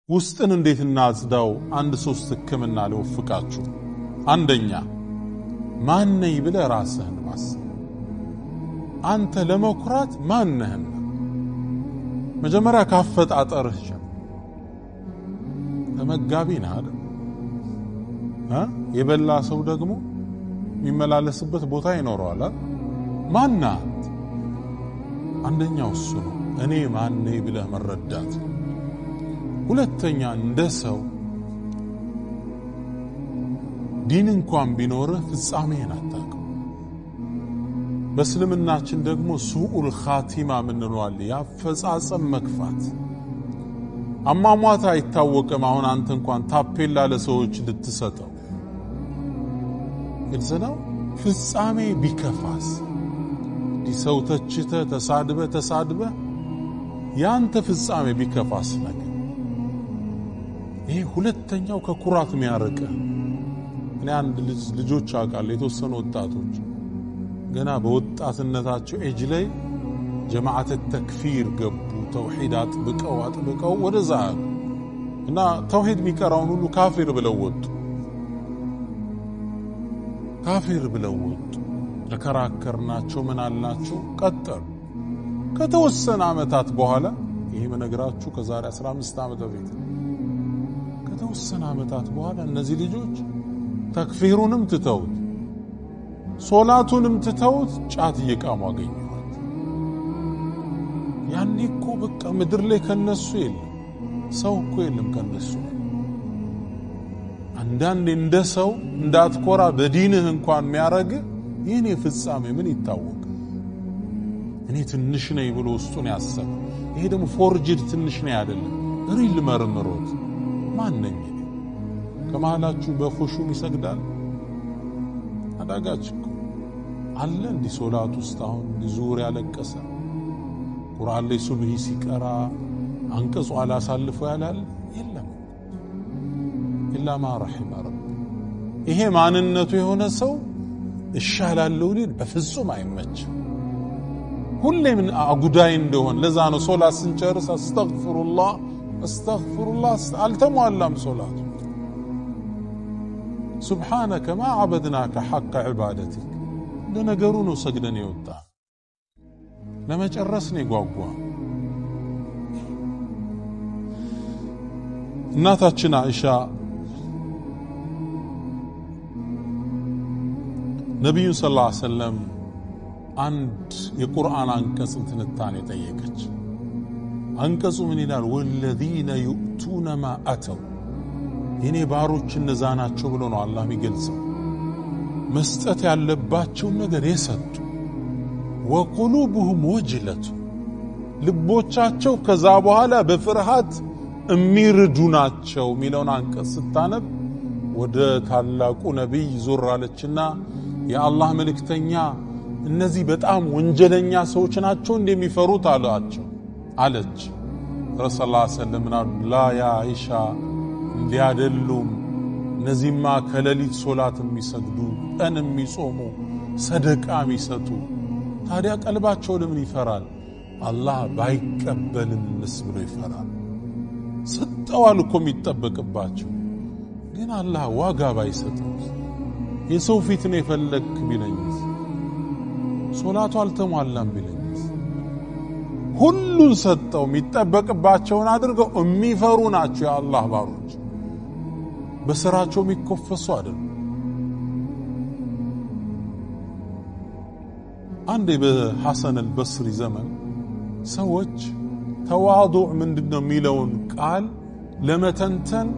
ውስጥን እንዴት እናጽዳው? አንድ ሶስት ህክምና ለወፍቃችሁ። አንደኛ ማን ነኝ ብለህ ራስህን ማሰብ። አንተ ለመኩራት ማን ነህ? መጀመሪያ ካፈጣጠርህ ጀምር። ተመጋቢ ነህ አይደል? የበላ ሰው ደግሞ የሚመላለስበት ቦታ ይኖረዋል። ማን ነህ? አንደኛው እሱ ነው። እኔ ማን ነኝ ብለህ መረዳት። ሁለተኛ እንደ ሰው ዲን እንኳን ቢኖርህ ፍጻሜህን አታውቅም። በእስልምናችን ደግሞ ሱኡል ኻቲማ ምንለዋል፣ ያፈጻጸም መክፋት። አሟሟት አይታወቅም። አሁን አንተ እንኳን ታፔላ ለሰዎች ልትሰጠው ግልጽ ነው። ፍጻሜ ቢከፋስ ዲሰው ተችተህ ተሳድበህ ያንተ ፍጻሜ ቢከፋስ ነገር ይሄ ሁለተኛው ከኩራት የሚያርቅ። እኔ አንድ ልጆች አውቃለሁ፣ የተወሰኑ ወጣቶች ገና በወጣትነታቸው ኤጅ ላይ ጀማዓት ተክፊር ገቡ። ተውሂድ አጥብቀው ወደዛ እና ተውሂድ የሚቀራውን ሁሉ ካፊር ብለው ወጡ። ተከራከርናቸው፣ ምን አልናቸው፣ ቀጠሉ። ከተወሰነ ዓመታት በኋላ ይሄ መነግራችሁ ከዛሬ 15 ዓመት በፊት ከተወሰነ ዓመታት በኋላ እነዚህ ልጆች ተክፊሩንም ትተውት ሶላቱንም ትተውት ጫት እየቃሙ አገኘዋት። ያኔ እኮ በቃ ምድር ላይ ከነሱ የለም ሰው እኮ የለም ከነሱ። አንዳንዴ እንደ ሰው እንዳትኮራ በዲንህ እንኳን የሚያረግ የኔ ፍጻሜ ምን ይታወቅ? እኔ ትንሽ ነኝ ብሎ ውስጡን ያሰበ። ይሄ ደግሞ ፎርጅድ ትንሽ ነኝ አይደለም፣ ሪል መርምሮት ማን ነኝ? ከመሃላችሁ በኹሹም ይሰግዳል? አዳጋች እኮ አለ እንዲህ ሶላት ውስጥ አሁን ዙር ያለቀሰ ቁርአን ላይ ሱብሂ ሲቀራ አንቀጹ አላሳልፎ ያላል የለም። ኢላ ማ ረሒመ ረቢ። ይሄ ማንነቱ የሆነ ሰው እሻላለሁ ሊል በፍጹም አይመችም። ሁሌም አጉዳይ እንደሆነ ለዛ ነው ሶላት ስንጨርስ አስተግፊሩላህ አልተሟላም ሶላቱ። ሱብሓነከ ማ ዓበድናከ ሐቀ ዒባደቲክ። ለነገሩ ነው ሰግደን የወጣ ለመጨረስ ነው የጓጓ። እናታችን አይሻ ነቢዩ ሰለላሁ ዐለይሂ ወሰለም አንድ የቁርአን አንቀጽ ትንታኔ ጠየቀች። አንቀጹ ምን ይላል? ወለዚነ ዩእቱነ ማ አተው፣ የኔ ባሮች እነዛ ናቸው ብሎ ነው አላህ የሚገልጸው። መስጠት ያለባቸውን ነገር የሰጡ። ወቁሉብሁም ወጅለቱ፣ ልቦቻቸው ከዛ በኋላ በፍርሃት የሚርዱ ናቸው የሚለውን አንቀጽ ስታነብ ወደ ታላቁ ነቢይ ዞር አለችና የአላህ መልእክተኛ እነዚህ በጣም ወንጀለኛ ሰዎች ናቸው እንደሚፈሩት አለች። ረሱላህ ሰለላሁ ዐለይሂ ወሰለም ላ ያ አይሻ እንዲያደሉም እነዚህማ ከሌሊት ሶላት የሚሰግዱ ቀን የሚጾሙ ሰደቃ የሚሰጡ ታዲያ ቀልባቸው ለምን ይፈራል? አላህ ባይቀበልንስ ብሎ ይፈራል። ሰጠዋል እኮ የሚጠበቅባቸው ግን አላህ ዋጋ ባይሰጠው የሰው ፊት ነው የፈለክ ቢለኝስ ሶላቱ አልተሟላም ቢለኝስ ሁሉን ሰጠው የሚጠበቅባቸውን አድርገው የሚፈሩ ናቸው የአላህ ባሮች። በስራቸው የሚኮፈሱ አይደለም። አንዴ በሐሰን አልበስሪ ዘመን ሰዎች ተዋዱዕ ምንድነው የሚለውን ቃል ለመተንተን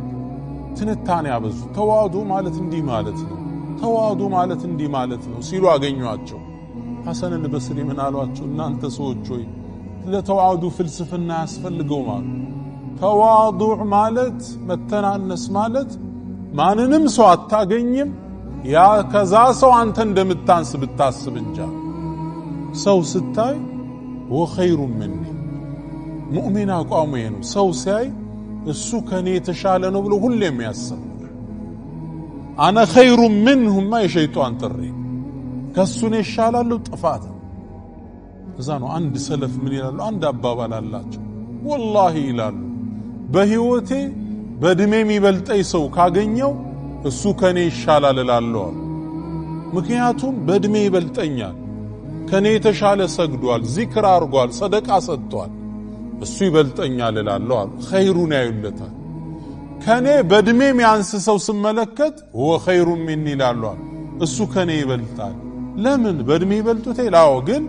ትንታኔ ያበዙ። ተዋዱዕ ማለት እንዲህ ማለት ነው፣ ተዋዱዕ ማለት እንዲህ ማለት ነው ሲሉ አገኟቸው። ሐሰን አልበስሪ ምን አሏቸው? እናንተ ሰዎች ሆይ ለተዋዱዕ ፍልስፍና ያስፈልገው ማለት ተዋዱዕ ማለት መተናነስ ማለት ማንንም ሰው አታገኝም ያ ከዛ ሰው አንተ እንደምታንስ ብታስብ እንጃ። ሰው ስታይ ወኸይሩ ምኒ ሙእሚን አቋሙ ነው። ሰው ሲያይ እሱ ከኔ የተሻለ ነው ብሎ ሁሌም ያስብ። አነ ኸይሩ ምንሁማ የሸይጣን ጥሪ ከሱ ነው ይሻላል ጥፋት። እዛ ነው አንድ ሰለፍ ምን ይላሉ? አንድ አባባል አላቸው። ወላሂ ይላሉ በህይወቴ በእድሜ የሚበልጠኝ ሰው ካገኘው እሱ ከኔ ይሻላል እላለሁ። ምክንያቱም በእድሜ ይበልጠኛል፣ ከኔ የተሻለ ሰግዷል፣ ዚክር አርጓል፣ ሰደቃ ሰጥቷል፣ እሱ ይበልጠኛል እላለሁ። ኸይሩን ያዩለታል። ከኔ በእድሜ የሚያንስ ሰው ስመለከት هو خير مني እላለሁ፣ እሱ ከኔ ይበልጣል። ለምን በእድሜ ይበልጡት ይላው፣ ግን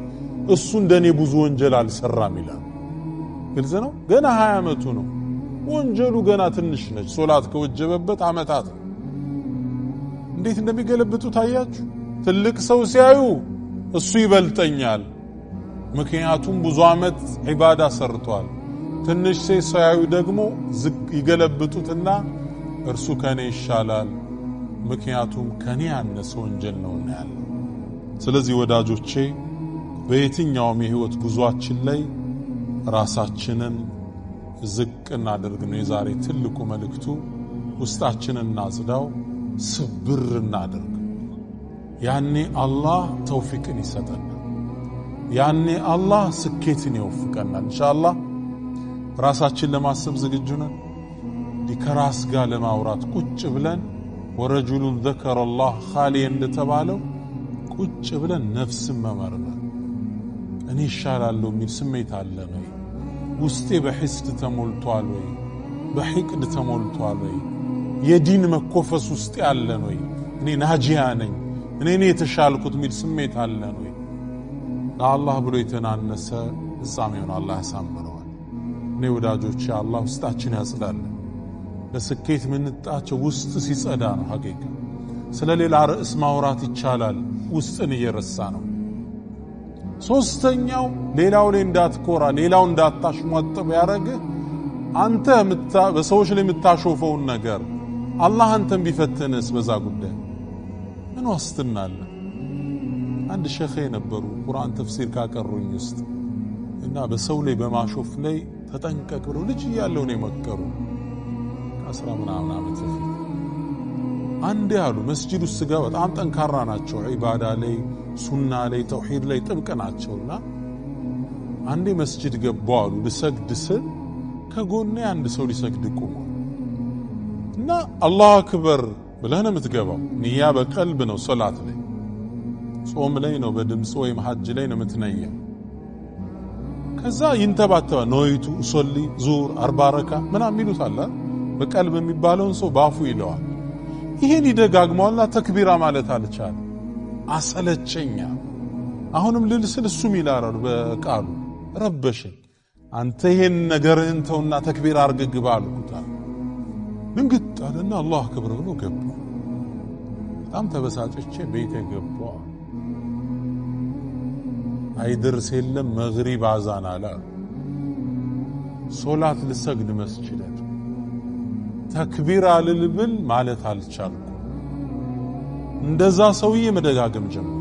እሱ እንደኔ ብዙ ወንጀል አልሰራም ይላል። ግልጽ ነው። ገና 20 ዓመቱ ነው፣ ወንጀሉ ገና ትንሽ ነች። ሶላት ከወጀበበት ዓመታት እንዴት እንደሚገለብጡ ታያችሁ። ትልቅ ሰው ሲያዩ እሱ ይበልጠኛል፣ ምክንያቱም ብዙ ዓመት ዒባዳ ሰርቷል። ትንሽ ሲያዩ ደግሞ ይገለብጡትና እርሱ ከኔ ይሻላል፣ ምክንያቱም ከኔ ያነሰ ወንጀል ነውና ያለው። ስለዚህ ወዳጆቼ በየትኛውም የህይወት ጉዟችን ላይ ራሳችንን ዝቅ እናድርግ ነው የዛሬ ትልቁ መልእክቱ። ውስጣችንን እናጽዳው፣ ስብር እናድርግ። ያኔ አላህ ተውፊቅን ይሰጠናል፣ ያኔ አላህ ስኬትን ይወፍቀናል። ኢንሻአላህ ራሳችን ለማሰብ ዝግጁ ነን። ከራስ ጋር ለማውራት ቁጭ ብለን ወረጁሉን ذكر الله خاليا እንደተባለው ቁጭ ብለን ነፍስን መመርመር። እኔ ይሻላለሁ የሚል ስሜት አለ ነው? ውስጤ በሕስድ ተሞልቷል ወይ? በሕቅድ ተሞልቷል ወይ? የዲን መኮፈስ ውስጥ ያለ ነው? እኔ ናጂያ ነኝ፣ እኔ የተሻልኩት የሚል ስሜት አለ ነው? ለአላህ ብሎ የተናነሰ ፍጻሜውን አላህ ያሳምረዋል። እኔ ወዳጆቼ አላህ ውስጣችን ያጽዳል። ለስኬት ምንጣቸው ውስጥ ሲጸዳ ነው። ሐቂቃ ስለሌላ ርዕስ ማውራት ይቻላል፣ ውስጥን እየረሳ ነው። ሶስተኛው ሌላው ላይ እንዳትኮራ፣ ሌላው እንዳታሽሟጥጥ ያረግህ አንተ በሰዎች ላይ የምታሾፈውን ነገር አላህ አንተን ቢፈትንስ በዛ ጉዳይ ምን ዋስትና አለ? አንድ ሼኽ ነበሩ ቁርአን ተፍሲር ካቀሩኝ ውስጥ እና በሰው ላይ በማሾፍ ላይ ተጠንቀቅ ብለው ልጅ እያለው ነው የመከሩ። 10 ምናምን ዓመት በፊት አንድ ያሉ መስጂድ ውስጥ ጋር በጣም ጠንካራ ናቸው፣ ዒባዳ ላይ ሱና ላይ ተውሂድ ላይ ጥብቅ ናቸውና አንዴ መስጂድ ገባሉ። ልሰግድ ስል ከጎኔ አንድ ሰው ሊሰግድ ቆሞ እና አላሁ አክበር ብለህ ነው የምትገባው። ንያ በቀልብ ነው፣ ሶላት ላይ ጾም ላይ ነው፣ በድምጽ ወይም ሐጅ ላይ ነው የምትነየው። ከዛ ይንተባተባ ነይቱ ኡሰሊ ዙር 40 ረካ ምናምን የሚሉት አለ። በቀልብ የሚባለውን ሰው ባፉ ይለዋል። ይሄን ይደጋግመዋልና ተክቢራ ማለት አልቻለ። አሰለቸኛ። አሁንም ልልስል እሱም ይላል በቃሉ ረበሽኝ። አንተ ይሄን ነገርህን ተውና ተክቢራ አርግ ግባ አልኩት። ድንግጥ አለና አላሁ አክበር ብሎ ገባ። በጣም ተበሳጨቼ ቤቴ ገባሁ። አይደርስ የለም መግሪብ አዛን አለ። ሶላት ልሰግድ መስጂድ ተክቢራ ልልብል ማለት አልቻልኩ። እንደዛ ሰውዬ መደጋገም ጀመረ።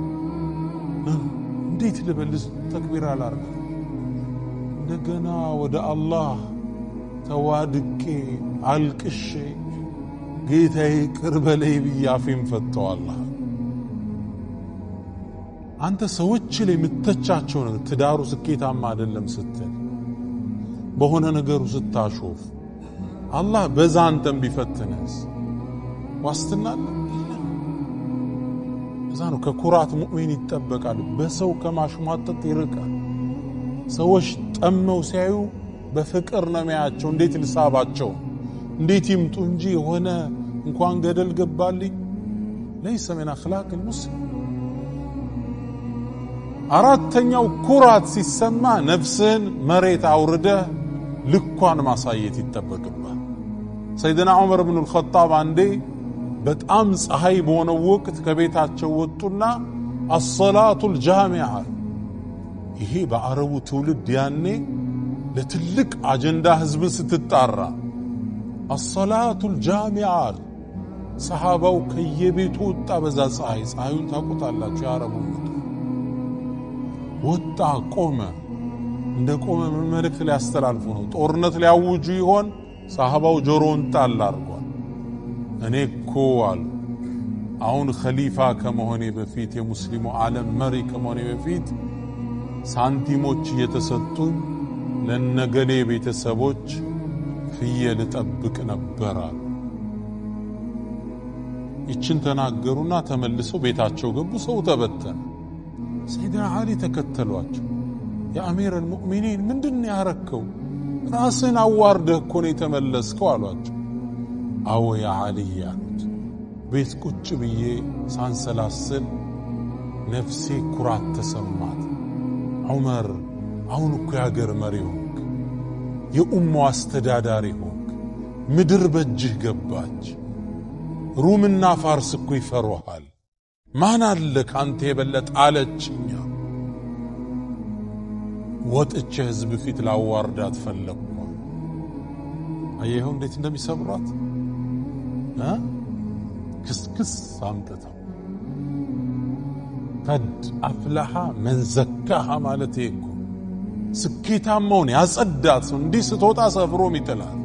እንዴት ልበልስ ተክቢራ ላርግ? እንደገና ወደ አላህ ተዋድቄ አልቅሼ ጌታዬ ቅርበለይ ብያፌም ፈተው አላህ አንተ ሰዎች ላይ የምትተቻቸው ነው። ትዳሩ ስኬታማ አይደለም ስትል በሆነ ነገሩ ስታሾፍ አላህ በዛ አንተም ቢፈትነስ ዋስትና አለ? እዛ ነው ከኩራት ሙእሚን ይጠበቃል። በሰው ከማሽሟጠጥ ይርቃል። ሰዎች ጠመው ሲያዩ በፍቅር ነው የሚያቸው። እንዴት ልሳባቸው፣ እንዴት ይምጡ እንጂ የሆነ እንኳን ገደል ገባልኝ ليس من اخلاق المسلم። አራተኛው ኩራት ሲሰማ ነፍስን መሬት አውርደህ ልኳን ማሳየት ይተበቅባል። ሰይድና ዑመር ኢብኑ አልኸጣብ አንዴ በጣም ፀሐይ በሆነ ወቅት ከቤታቸው ወጡና አሰላቱል ጃሚዓ፣ ይሄ በአረቡ ትውልድ ያኔ ለትልቅ አጀንዳ ህዝብ ስትጣራ አሰላቱል ጃሚዓ ሰሃባው ከየቤቱ ወጣ። በዛ ፀሐዩን ታውቁታላችሁ የአረቡ ወጣ ቆመ። እንደ ቆመ መልእክት ሊያስተላልፉ ነው። ጦርነት ሊያውጁ ይሆን? ሰሃባው ጆሮውን ጣል አድርጓል። እኔ እኮ አሉ አሁን ኸሊፋ ከመሆኔ በፊት የሙስሊሙ ዓለም መሪ ከመሆኔ በፊት ሳንቲሞች እየተሰጡኝ ለነገሌ ቤተሰቦች ፍየል ጠብቅ ነበር አሉ። ይችን ተናገሩና ተመልሰው ቤታቸው ገቡ። ሰው ተበተነ። ሰይድና ዓሊ ተከተሏቸው። የአሚር አልሙእሚኒን ምንድነው ያረከው? ራስን አዋርደህ እኮ ነው የተመለስከው አሏቸው። አዎ ያ ዓሊ ያሉት ቤት ቁጭ ብዬ ሳንሰላስል ነፍሴ ኩራት ተሰማት። ዑመር አሁን እኮ ያገር መሪ ሆንክ፣ የኡማው አስተዳዳሪ ሆንክ፣ ምድር በእጅህ ገባች። ሩምና ፋርስ እኮ ይፈሩሃል። ማን አለ ካንተ የበለጠ አለችኛ። ወጥቼ ህዝብ ፊት ላዋርዳት ፈለግኩ። አየኸው እንዴት እንደሚሰብሯት ክስክስ አምጥተው። ቀድ አፍለሐ መን ዘካሃ ማለት እኮ ስኬታማውን ያጸዳት ሰው እንዲህ ስትወጣ ሰፍሮም ይጥላል።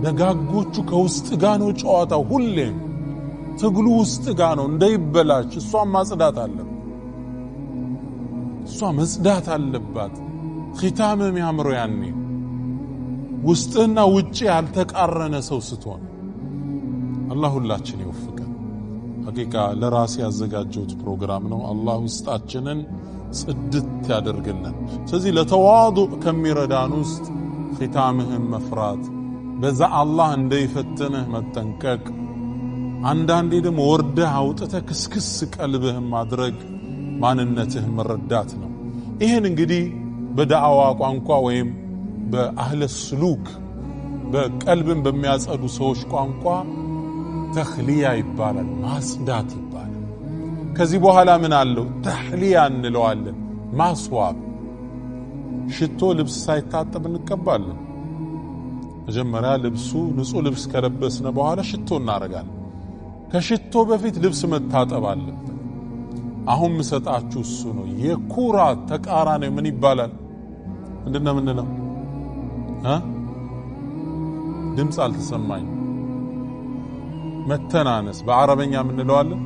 ደጋጎቹ ከውስጥ ጋር ነው ጨዋታው። ሁሌም ትግሉ ውስጥ ጋር ነው እንዳይበላሽ። እሷ ማጽዳት አለባት፣ እሷ መጽዳት አለባት። ኺታም የሚያምረው ያኔ ውስጥና ውጪ ያልተቃረነ ሰው ስትሆን። አላህ ሁላችን ይወፍቀን። ሐቂቃ ለራሴ ያዘጋጀሁት ፕሮግራም ነው። አላህ ውስጣችንን ጽድት ያደርግልን። ስለዚህ ለተዋዱዕ ከሚረዳን ውስጥ ኺታምህን መፍራት፣ በዛ አላህ እንዳይፈትንህ መጠንቀቅ፣ አንዳንዴ ደግሞ ወርደህ አውጥተህ ክስክስ ቀልብህን ማድረግ፣ ማንነትህን መረዳት ነው። ይሄን እንግዲህ በዳዕዋ ቋንቋ ወይም በአህለ ስሉክ በቀልብን በሚያጸዱ ሰዎች ቋንቋ ተኽሊያ ይባላል፣ ማጽዳት ይባላል። ከዚህ በኋላ ምን አለው? ተሕሊያ እንለዋለን፣ ማስዋብ። ሽቶ ልብስ ሳይታጠብ እንቀባለን። መጀመሪያ ልብሱ ንጹህ ልብስ ከለበስነ በኋላ ሽቶ እናረጋለን። ከሽቶ በፊት ልብስ መታጠብ አለበት። አሁን ምሰጣችሁ እሱ ነው። የኩራት ተቃራኒ ምን ይባላል? ምንድነው የምንለው? ድምፅ አልተሰማኝ። መተናነስ በአረበኛ ምን እንለዋለን?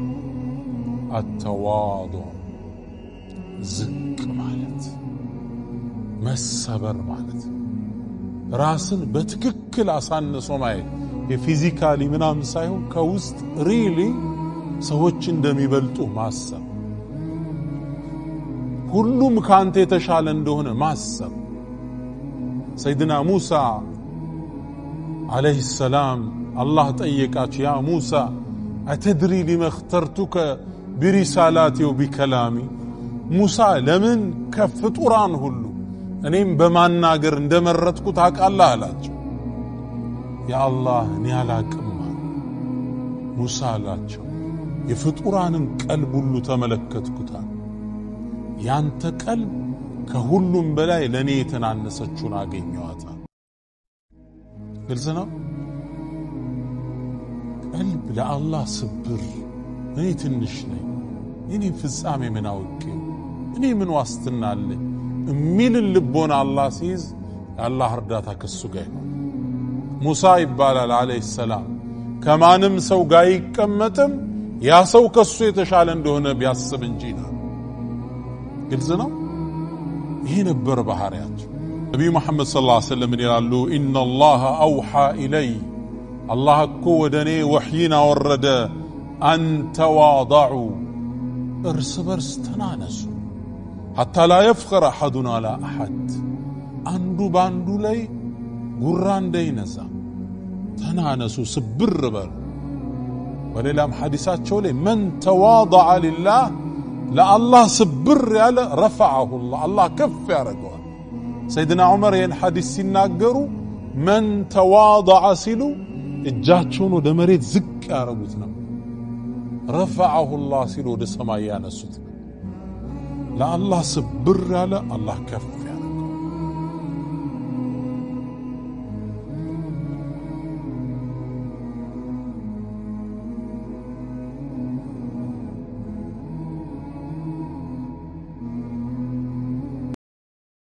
አተዋዱዕ፣ ዝቅ ማለት፣ መሰበር ማለት፣ ራስን በትክክል አሳንሶ ማየት። የፊዚካሊ ምናምን ሳይሆን ከውስጥ ሪሊ ሰዎች እንደሚበልጡ ማሰብ፣ ሁሉም ካንተ የተሻለ እንደሆነ ማሰብ። ሰይድና ሙሳ አለይሂ ሰላም አላህ ጠየቃቸው፣ ያ ሙሳ አተድሪ ሊመ እኽተርቱከ ቢሪሳላቲ ወቢከላሚ። ሙሳ ለምን ከፍጡራን ሁሉ እኔም በማናገር እንደመረጥኩ ታውቃለህ አላቸው። ያ አላህ እኔ አላቅም አሉ። ሙሳ አላቸው የፍጡራንን ቀልብ ሁሉ ተመለከትኩታል። ያንተ ቀልብ ከሁሉም በላይ ለኔ የተናነሰችውን አገኘዋታል። ግልጽ ነው። ቀልብ ለአላህ ስብር፣ እኔ ትንሽ ነኝ፣ እኔ ፍጻሜ ምን አውቄው፣ እኔ ምን ዋስትና አለኝ የሚልን ልቦና አላህ ሲይዝ የአላህ እርዳታ ከሱ ጋር ይሆን። ሙሳ ይባላል አለይሂ ሰላም ከማንም ሰው ጋር ይቀመጥም ያ ሰው ከሱ የተሻለ እንደሆነ ቢያስብ እንጂ ይላል። ግልጽ ነው። ይሄ ነበር ባህሪያቸው። ነብዩ መሐመድ ሰለላሁ ዐለይሂ ወሰለም ይላሉ ኢነላህ አውሃ ኢለይ፣ አላህ እኮ ወደኔ ወህይን አወረደ፣ አንተዋضዑ፣ እርስ በርስ ተናነሱ፣ ሐታ ላ የፍኸር አሐዱን አላ አሐድ፣ አንዱ ባንዱ ላይ ጉራ እንዳይነዛ ተናነሱ፣ ስብር በሉ። በሌላም ሐዲሳቸው ላይ መን ተዋضዐ ሊላህ፣ ለአላህ ስብር ያለ ረፈዐሁ አላህ ከፍ ያደርገዋል። ሰይድና ዑመር ይህን ሐዲስ ሲናገሩ መን ተዋضዐ ሲሉ እጃቸውን ወደ መሬት ዝቅ ያደረጉት ነው። ረፈዐሁ ሲሉ ወደ ሰማይ ያነሱት። ለአላህ ስብር ያለ አላህ ከፍ